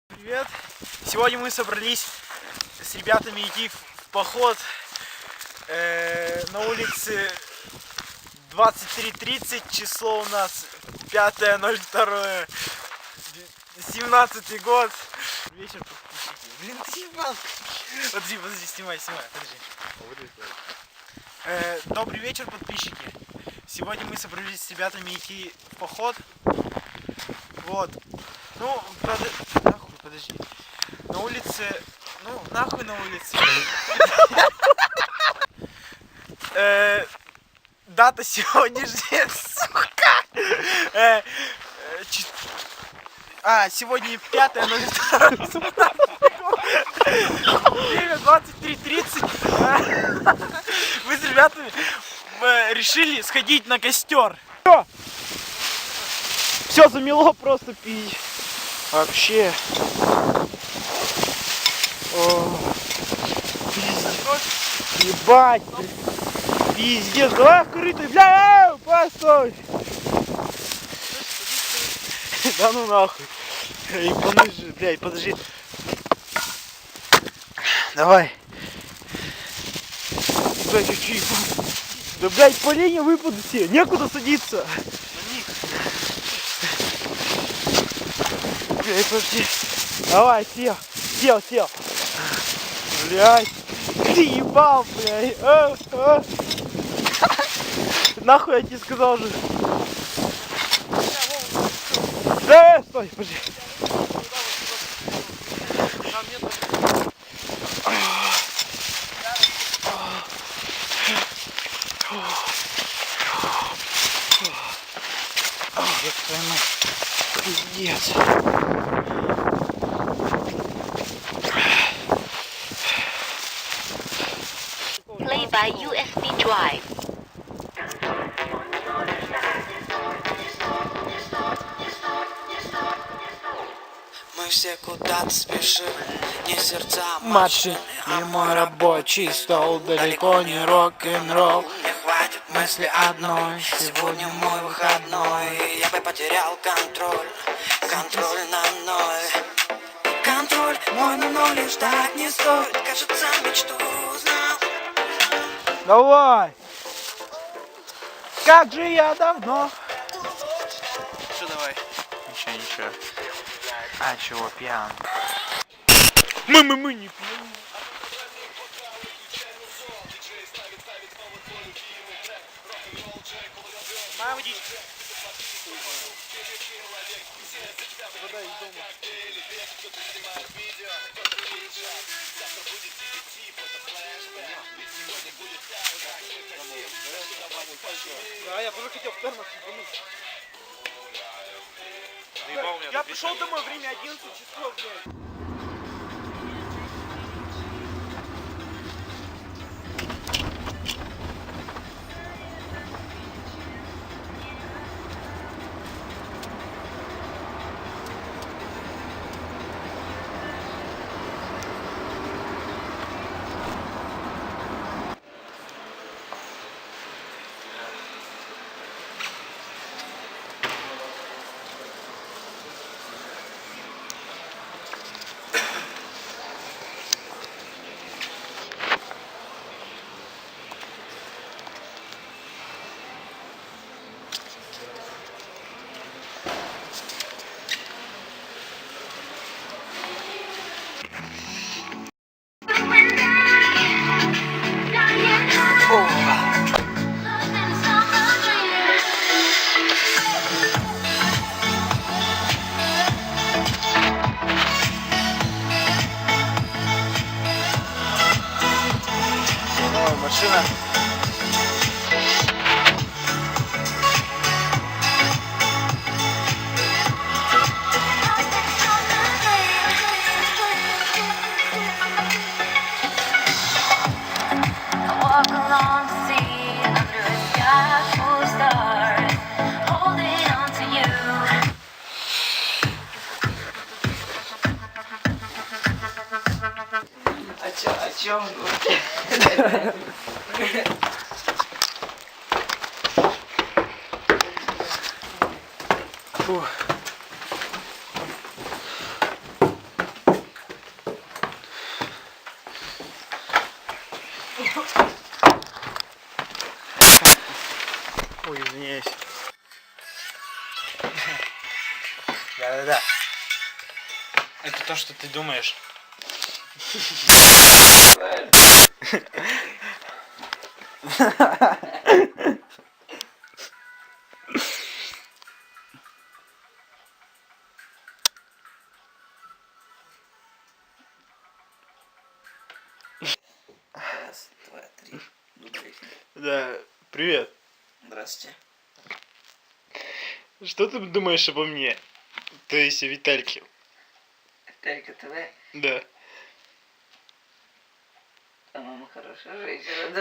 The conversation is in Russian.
Привет! Сегодня мы собрались с ребятами идти в поход на улице 23:30, число у нас 5.02, 17 год. Вечер, подписчики. Блин, ты ебал! Подожди, снимай, подожди. Добрый вечер, подписчики. Сегодня мы собрались с ребятами идти в поход. Вот. Ну, подожди. На улице... Ну, нахуй на улице. Дата сегодняшняя, сука. Сегодня 5.02. Время 23:30. Мы с ребятами решили сходить на костер. Все замело просто пить. Вообще. О, пиздец. Ебать. Пиздец. Давай крытый, бля, постой. Да ну нахуй. Ебаный же, блядь, подожди. Давай. Да чуть-чуть. Да, блядь, по линии выпадут все. Некуда садиться. Блядь, подожди. Давай, сел. Блядь. Ты ебал, блядь. Нахуй я тебе сказал же. Да, стой, подожди. Пиздец. Play by USB drive. Мы все куда-то спешим, не сердца машины, а мой рабочий стол. Далеко не рок-н-ролл, не хватит мысли одной. Сегодня мой выходной, я бы потерял контроль на мной. Контроль мой на ноль, и ждать не стоит. Кажется, мечту узнал. Давай. Как же я давно. Что давай? Ничего. А чего, пьян? Мы не пьян. Моя водичка. Вода из дома. Да, я тоже хотел в термос ебануть. Я пришел домой, время 11 часов, блядь. Машина. Walk along the sea under a sky full of stars, holding on to you. О чем? Фу. Извиняюсь. Да-да-да. Это то, что ты думаешь. Раз, два, три. Добрый вечер. Да, привет. Здравствуйте. Что ты думаешь обо мне? То есть о Витальке? Телька ТВ. Да. По-моему, хорошая женщина.